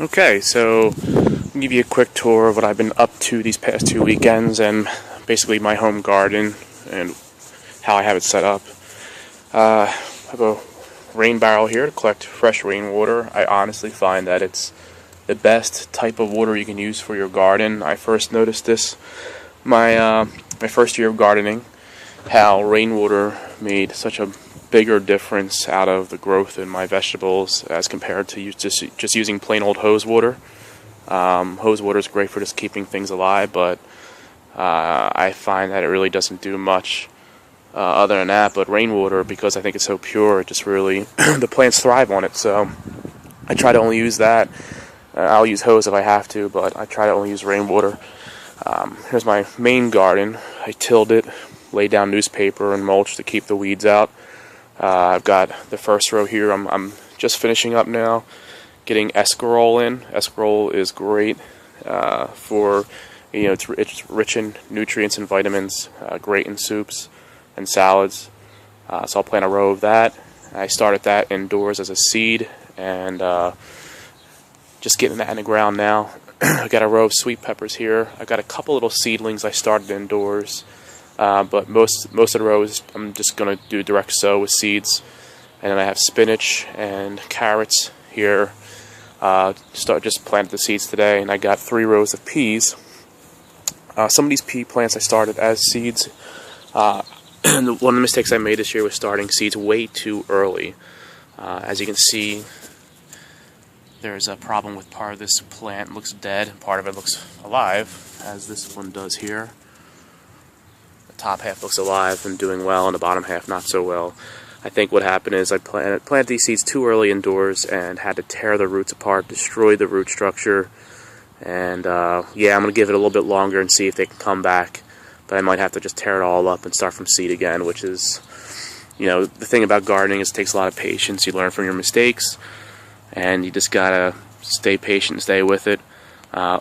Okay, so I'll give you a quick tour of what I've been up to these past 2 weekends and basically my home garden and how I have it set up. I have a rain barrel here to collect fresh rainwater. I honestly find that it's the best type of water you can use for your garden. I first noticed this my first year of gardening, how rainwater made such a bigger difference out of the growth in my vegetables as compared to just using plain old hose water. Hose water is great for just keeping things alive, but I find that it really doesn't do much other than that. But rainwater, because I think it's so pure, it just really the plants thrive on it. So I try to only use that. I'll use hose if I have to, but I try to only use rainwater. Here's my main garden. I tilled it, laid down newspaper and mulch to keep the weeds out. I've got the first row here. I'm just finishing up now, getting escarole in. Escarole is great for, it's rich in nutrients and vitamins, great in soups and salads. So I'll plant a row of that. I started that indoors as a seed, and just getting that in the ground now. I got a row of sweet peppers here. I got a couple little seedlings I started indoors. But most of the rows I'm just going to do direct sow with seeds. And then I have spinach and carrots here. Just planted the seeds today, and I got 3 rows of peas. Some of these pea plants I started as seeds. One of the mistakes I made this year was starting seeds way too early. As you can see, there's a problem with part of this plant. It looks dead, part of it looks alive, as this one does here. Top half looks alive and doing well, and the bottom half not so well. I think what happened is I planted these seeds too early indoors and had to tear the roots apart, destroy the root structure. And yeah, I'm going to give it a little bit longer and see if they can come back. But I might have to just tear it all up and start from seed again, which is, the thing about gardening is it takes a lot of patience. You learn from your mistakes, and you just got to stay patient and stay with it.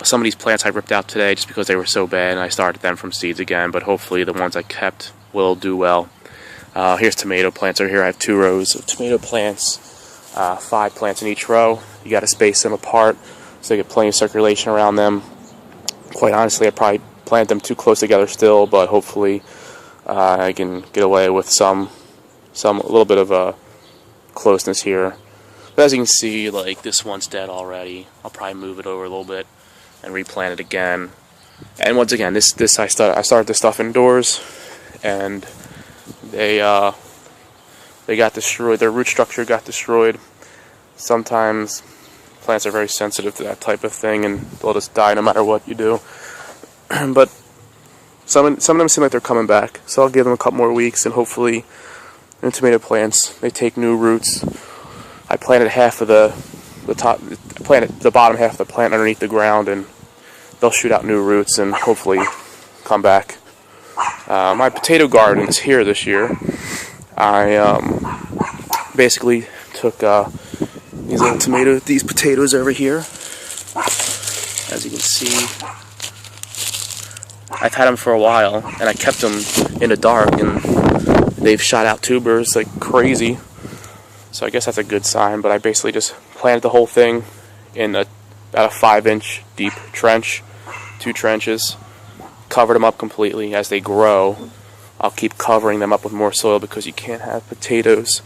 Some of these plants I ripped out today just because they were so bad, and I started them from seeds again, but hopefully the ones I kept will do well. Here's tomato plants over here. I have 2 rows of tomato plants, 5 plants in each row. You got to space them apart so you get plenty of circulation around them. Quite honestly, I probably plant them too close together still, but hopefully I can get away with a little bit of closeness here. But as you can see, like, this one's dead already. I'll probably move it over a little bit and replant it again. And once again, I started this stuff indoors, and they got destroyed. Their root structure got destroyed. Sometimes plants are very sensitive to that type of thing, and they'll just die no matter what you do. But some of them seem like they're coming back, so I'll give them a couple more weeks, and hopefully, in tomato plants, they take new roots. I planted half of the bottom half of the plant underneath the ground, and they'll shoot out new roots and hopefully come back. My potato garden is here this year. I basically took these potatoes over here. As you can see, I've had them for a while, and I kept them in the dark, and they've shot out tubers like crazy. So I guess that's a good sign, but I basically just planted the whole thing in about a 5-inch deep trench, 2 trenches, covered them up completely. As they grow, I'll keep covering them up with more soil, because you can't have potatoes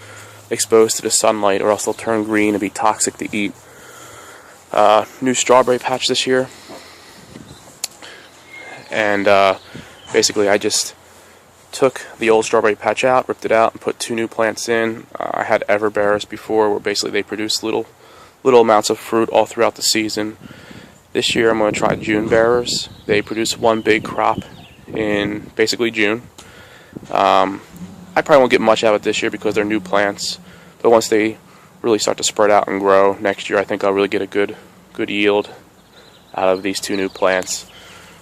exposed to the sunlight or else they'll turn green and be toxic to eat. New strawberry patch this year, and basically I just took the old strawberry patch out, ripped it out, and put 2 new plants in. I had everbearers before, where basically they produce little amounts of fruit all throughout the season. This year I'm going to try June bearers. They produce 1 big crop in basically June. I probably won't get much out of it this year because they're new plants, but once they really start to spread out and grow next year, I think I'll really get a good yield out of these 2 new plants.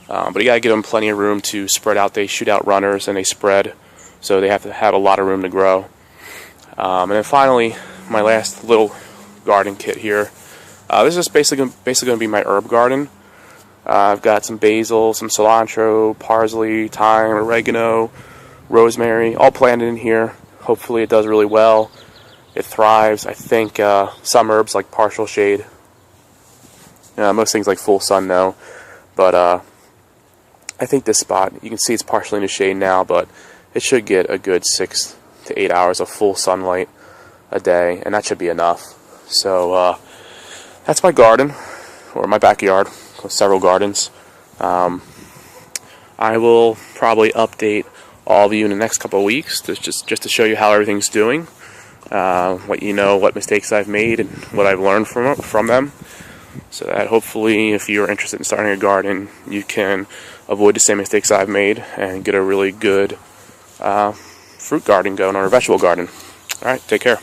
But you gotta give them plenty of room to spread out. They shoot out runners and they spread, so they have to have a lot of room to grow. And then finally, my last little garden kit here. This is basically going to be my herb garden. I've got some basil, some cilantro, parsley, thyme, oregano, rosemary, all planted in here. Hopefully it does really well. It thrives. I think some herbs like partial shade Most things like full sun, no. But I think this spot, you can see it's partially in the shade now, but it should get a good 6 to 8 hours of full sunlight a day, and that should be enough. So that's my garden, or my backyard, with several gardens. I will probably update all of you in the next couple of weeks, just to show you how everything's doing, let you know what mistakes I've made and what I've learned from them, so that hopefully if you're interested in starting a garden, you can avoid the same mistakes I've made and get a really good fruit garden going, or a vegetable garden. Alright, take care.